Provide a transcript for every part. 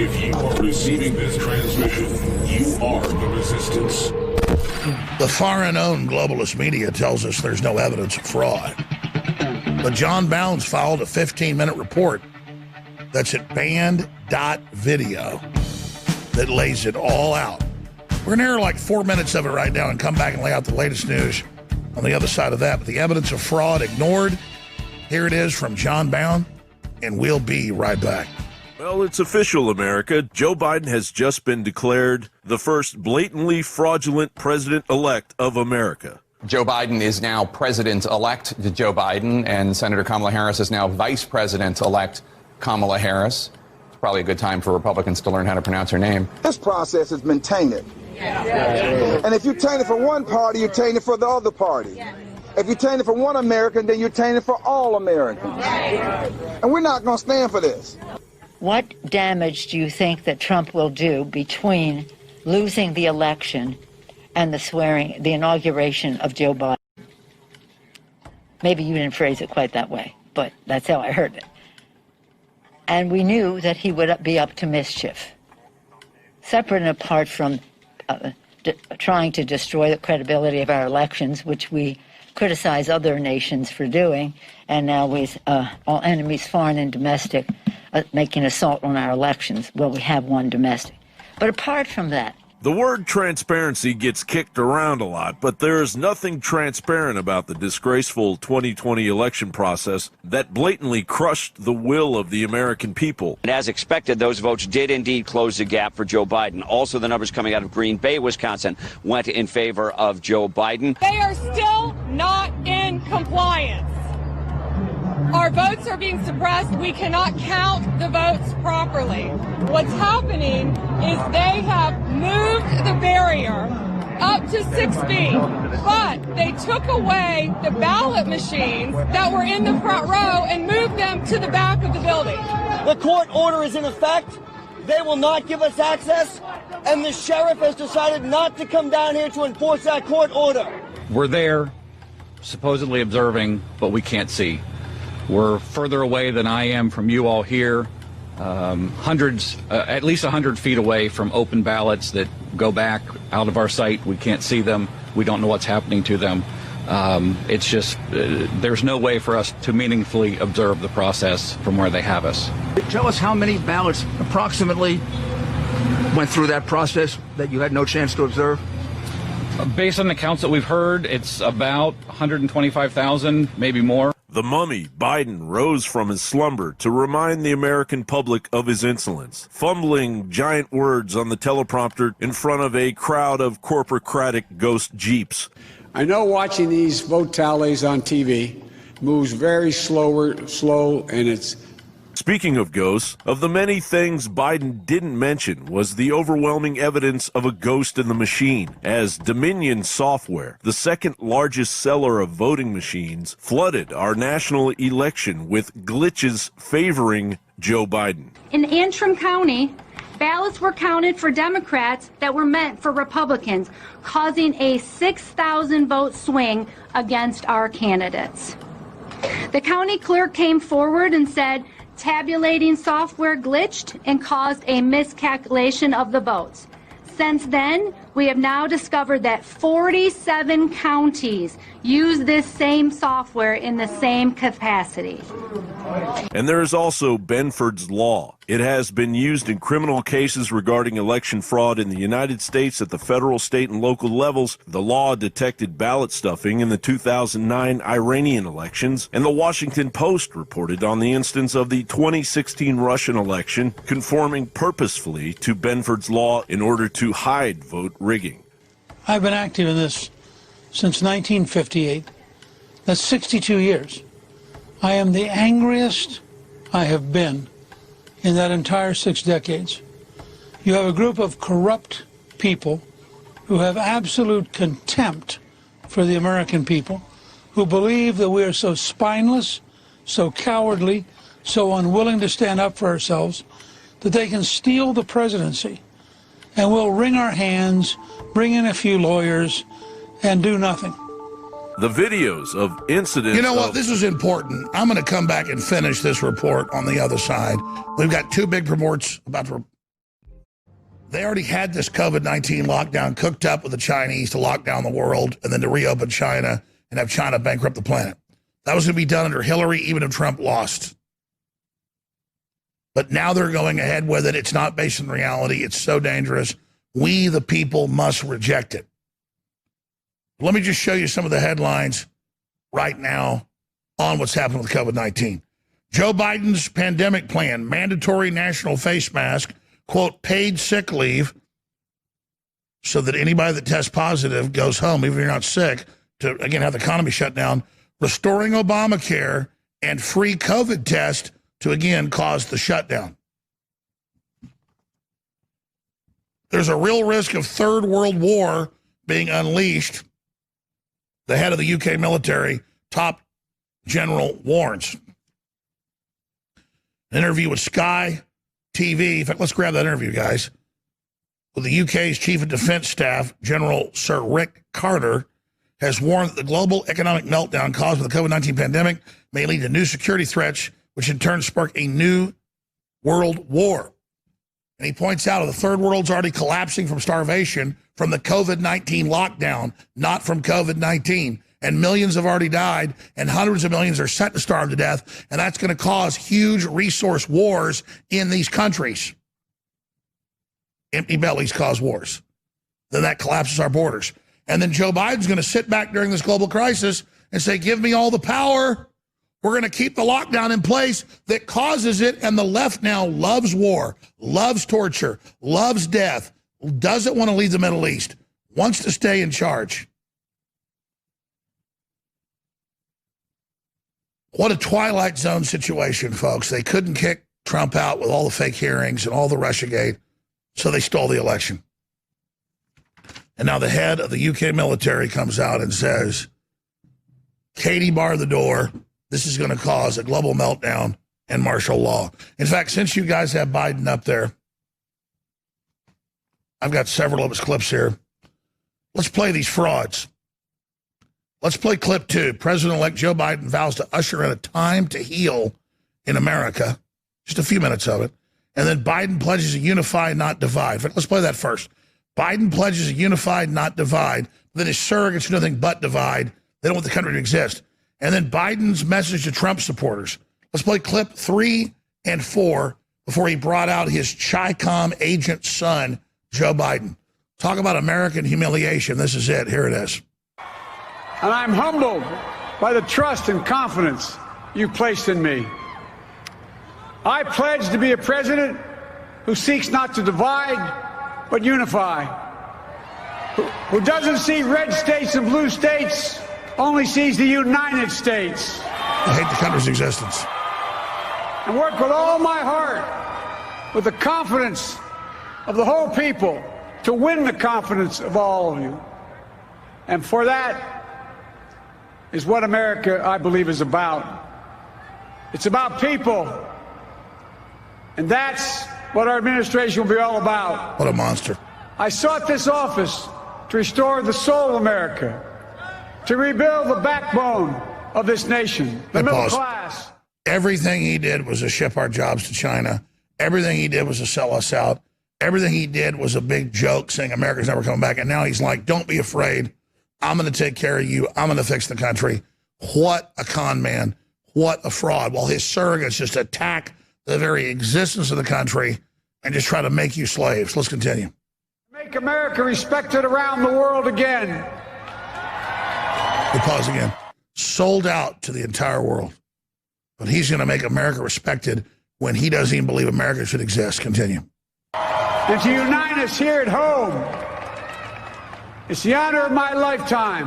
If you are receiving this transmission, you are the resistance. The foreign-owned globalist media tells us there's no evidence of fraud. But John Bounds filed a 15-minute report that's at band.video that lays it all out. We're going to air like 4 minutes of it right now and come back and lay out the latest news on the other side of that. But the evidence of fraud ignored. Here it is from John Bound, and we'll be right back. Well, it's official, America. Joe Biden has just been declared the first blatantly fraudulent president-elect of America. Joe Biden is now President-elect Joe Biden, and Senator Kamala Harris is now Vice President-elect Kamala Harris. It's probably a good time for Republicans to learn how to pronounce her name. This process has been tainted. And if you taint it for one party, you taint it for the other party. If you taint it for one American, then you taint it for all Americans. And we're not going to stand for this. What damage do you think that Trump will do between losing the election and the inauguration of Joe Biden? Maybe you didn't phrase it quite that way, but that's how I heard it. And we knew that he would be up to mischief. Separate and apart from trying to destroy the credibility of our elections, which we criticize other nations for doing, and now with all enemies, foreign and domestic, making assault on our elections. Well, we have one domestic. But apart from that, the word transparency gets kicked around a lot, but there is nothing transparent about the disgraceful 2020 election process that blatantly crushed the will of the American people. And as expected, those votes did indeed close the gap for Joe Biden. Also, the numbers coming out of Green Bay, Wisconsin, went in favor of Joe Biden. They are still not in compliance. Our votes are being suppressed. We cannot count the votes properly. What's happening is they have moved the barrier up to 6 feet, but they took away the ballot machines that were in the front row and moved them to the back of the building. The court order is in effect. They will not give us access, and the sheriff has decided not to come down here to enforce that court order. We're there, supposedly observing, but we can't see. We're further away than I am from you all here, at least 100 feet away from open ballots that go back out of our sight. We can't see them. We don't know what's happening to them. It's just, there's no way for us to meaningfully observe the process from where they have us. Tell us how many ballots approximately went through that process that you had no chance to observe? Based on the counts that we've heard, it's about 125,000, maybe more. The mummy, Biden, rose from his slumber to remind the American public of his insolence, fumbling giant words on the teleprompter in front of a crowd of corporocratic ghost jeeps. I know watching these vote tallies on TV moves very slow, and it's... Speaking of ghosts, of the many things Biden didn't mention was the overwhelming evidence of a ghost in the machine, as Dominion Software, the second largest seller of voting machines, flooded our national election with glitches favoring Joe Biden. In Antrim County, ballots were counted for Democrats that were meant for Republicans, causing a 6,000 vote swing against our candidates. The county clerk came forward and said, tabulating software glitched and caused a miscalculation of the votes. Since then, we have now discovered that 47 counties use this same software in the same capacity. And there is also Benford's Law. It has been used in criminal cases regarding election fraud in the United States at the federal, state, and local levels. The law detected ballot stuffing in the 2009 Iranian elections, and the Washington Post reported on the instance of the 2016 Russian election, conforming purposefully to Benford's Law in order to hide vote rigging. I've been active in this since 1958. That's 62 years. I am the angriest I have been in that entire 6 decades. You have a group of corrupt people who have absolute contempt for the American people, who believe that we are so spineless, so cowardly, so unwilling to stand up for ourselves, that they can steal the presidency and we'll wring our hands, bring in a few lawyers, and do nothing. The videos of incidents... You know what? This is important. I'm going to come back and finish this report on the other side. We've got 2 big reports about to They already had this COVID-19 lockdown cooked up with the Chinese to lock down the world and then to reopen China and have China bankrupt the planet. That was going to be done under Hillary, even if Trump lost. But now they're going ahead with it. It's not based on reality. It's so dangerous. We, the people, must reject it. Let me just show you some of the headlines right now on what's happening with COVID-19. Joe Biden's pandemic plan, mandatory national face mask, quote, paid sick leave, so that anybody that tests positive goes home, even if you're not sick, to, again, have the economy shut down, restoring Obamacare, and free COVID test to, again, cause the shutdown. There's a real risk of third world war being unleashed. The head of the UK military, top general, warns. An interview with Sky TV. In fact, let's grab that interview, guys. With the UK's Chief of Defense Staff, General Sir Rick Carter, has warned that the global economic meltdown caused by the COVID-19 pandemic may lead to new security threats, which in turn spark a new world war. And he points out that the third world's already collapsing from starvation from the COVID-19 lockdown, not from COVID-19. And millions have already died, and hundreds of millions are set to starve to death, and that's going to cause huge resource wars in these countries. Empty bellies cause wars. Then that collapses our borders. And then Joe Biden's going to sit back during this global crisis and say, give me all the power. We're going to keep the lockdown in place that causes it, and the left now loves war, loves torture, loves death, doesn't want to leave the Middle East, wants to stay in charge. What a Twilight Zone situation, folks. They couldn't kick Trump out with all the fake hearings and all the Russiagate, so they stole the election. And now the head of the UK military comes out and says, Katie, bar the door. This is going to cause a global meltdown and martial law. In fact, since you guys have Biden up there, I've got several of his clips here. Let's play these frauds. Let's play clip 2. President-elect Joe Biden vows to usher in a time to heal in America. Just a few minutes of it. And then Biden pledges to unify, not divide. In fact, let's play that first. Biden pledges to unify, not divide. Then his surrogates do nothing but divide. They don't want the country to exist. And then Biden's message to Trump supporters. Let's play clip 3 and 4 before he brought out his Chi-Com agent son, Joe Biden. Talk about American humiliation. This is it. Here it is. And I'm humbled by the trust and confidence you placed in me. I pledge to be a president who seeks not to divide, but unify. Who doesn't see red states and blue states, only sees the United States. I hate the country's existence. And work with all my heart, with the confidence of the whole people, to win the confidence of all of you. And for that is what America, I believe, is about. It's about people. And that's what our administration will be all about. What a monster. I sought this office to restore the soul of America, to rebuild the backbone of this nation, the middle class. Everything he did was to ship our jobs to China. Everything he did was to sell us out. Everything he did was a big joke saying America's never coming back. And now he's like, don't be afraid. I'm going to take care of you. I'm going to fix the country. What a con man. What a fraud. While his surrogates just attack the very existence of the country and just try to make you slaves. Let's continue. Make America respected around the world again. We pause again. Sold out to the entire world. But he's going to make America respected when he doesn't even believe America should exist. Continue. And to unite us here at home. It's the honor of my lifetime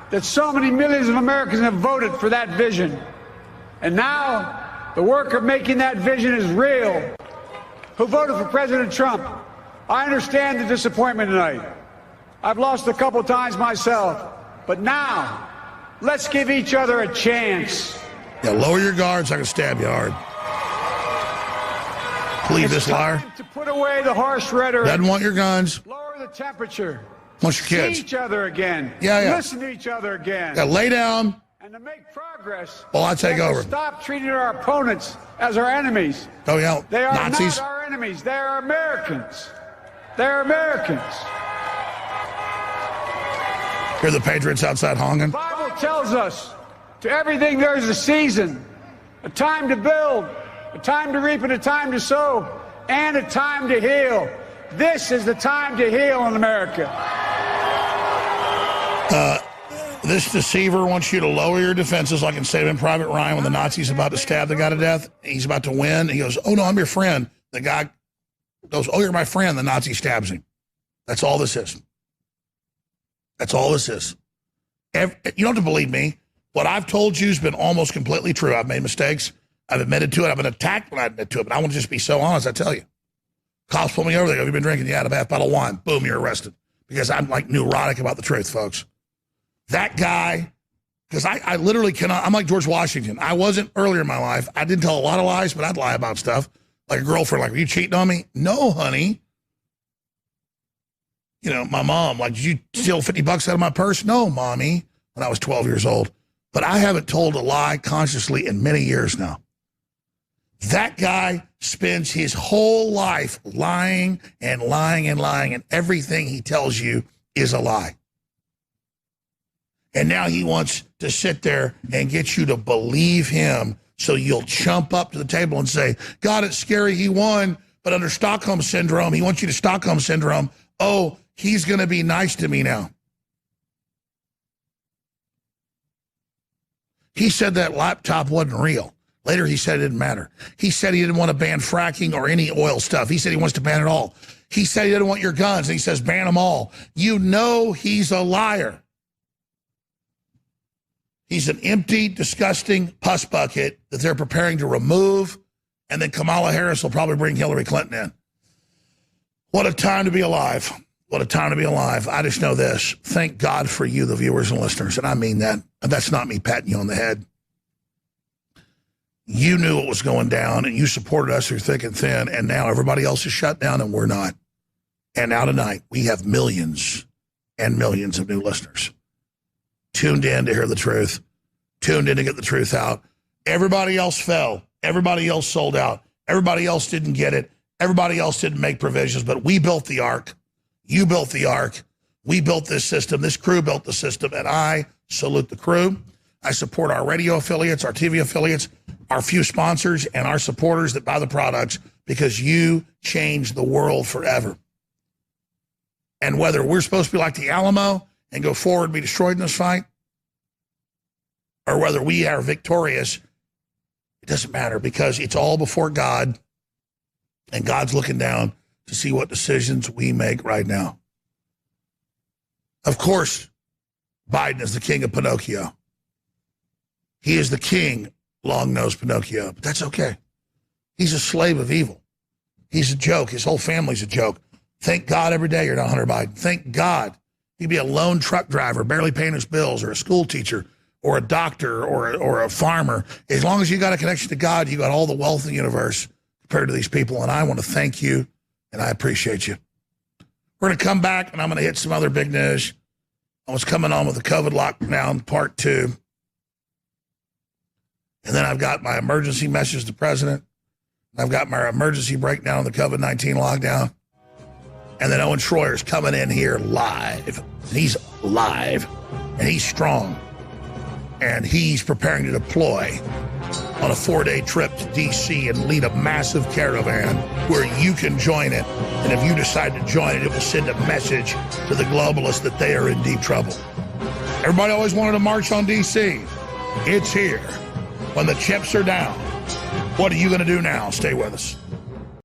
that so many millions of Americans have voted for that vision. And now, the work of making that vision is real. Who voted for President Trump? I understand the disappointment tonight. I've lost a couple times myself. But now, let's give each other a chance. Yeah, lower your guards. I can stab you hard. Believe this liar. To put away the harsh rhetoric. Doesn't want your guns. Lower the temperature. Wants your kids. See each other again. Yeah. Listen to each other again. Yeah, lay down. And to make progress, well, I take over. Stop treating our opponents as our enemies. Oh, yeah. They are Nazis. not our enemies. They are Americans. They're Americans. Hear the Patriots outside honking? The Bible tells us to everything there's a season, a time to build, a time to reap and a time to sow, and a time to heal. This is the time to heal in America. This deceiver wants you to lower your defenses like in Saving Private Ryan when the Nazi's about to stab the guy to death. He's about to win. He goes, oh, no, I'm your friend. The guy goes, oh, you're my friend. The Nazi stabs him. That's all this is. That's all this is. You don't have to believe me. What I've told you has been almost completely true. I've made mistakes. I've admitted to it. I've been attacked when I admit to it. But I want to just be so honest, I tell you. Cops pull me over. They go, have you been drinking? Yeah, a half bottle of wine. Boom, you're arrested. Because I'm like neurotic about the truth, folks. That guy, because I literally cannot, I'm like George Washington. I wasn't earlier in my life. I didn't tell a lot of lies, but I'd lie about stuff. Like a girlfriend, like, are you cheating on me? No, honey. You know, my mom, like, did you steal $50 out of my purse? No, mommy, when I was 12 years old. But I haven't told a lie consciously in many years now. That guy spends his whole life lying and lying and lying, and everything he tells you is a lie. And now he wants to sit there and get you to believe him so you'll jump up to the table and say, God, it's scary he won, but under Stockholm Syndrome, he wants you to Stockholm Syndrome, oh, he's going to be nice to me now. He said that laptop wasn't real. Later, he said it didn't matter. He said he didn't want to ban fracking or any oil stuff. He said he wants to ban it all. He said he didn't want your guns, and he says ban them all. You know he's a liar. He's an empty, disgusting pus bucket that they're preparing to remove, and then Kamala Harris will probably bring Hillary Clinton in. What a time to be alive. What a time to be alive. I just know this. Thank God for you, the viewers and listeners, and I mean that. That's not me patting you on the head. You knew what was going down, and you supported us through thick and thin, and now everybody else is shut down, and we're not. And now tonight, we have millions and millions of new listeners tuned in to hear the truth, tuned in to get the truth out. Everybody else fell. Everybody else sold out. Everybody else didn't get it. Everybody else didn't make provisions, but we built the ark. You built the ark. We built this system. This crew built the system, and I salute the crew. I support our radio affiliates, our TV affiliates, our few sponsors, and our supporters that buy the products because you changed the world forever. And whether we're supposed to be like the Alamo and go forward and be destroyed in this fight, or whether we are victorious, it doesn't matter because it's all before God, and God's looking down to see what decisions we make right now. Of course, Biden is the king of Pinocchio. He is the king, long-nosed Pinocchio, but that's okay. He's a slave of evil. He's a joke. His whole family's a joke. Thank God every day you're not Hunter Biden. Thank God. He'd be a lone truck driver, barely paying his bills, or a school teacher, or a doctor, or a farmer. As long as you got a connection to God, you got all the wealth in the universe compared to these people, and I want to thank you, and I appreciate you. We're going to come back, and I'm going to hit some other big news. I was coming on with the COVID lockdown part 2. And then I've got my emergency message to the president. I've got my emergency breakdown on the COVID-19 lockdown. And then Owen Schroyer's coming in here live. He's live, and he's strong. And he's preparing to deploy on a 4-day trip to D.C. and lead a massive caravan where you can join it. And if you decide to join it, it will send a message to the globalists that they are in deep trouble. Everybody always wanted to march on D.C. It's here. When the chips are down, what are you going to do now? Stay with us.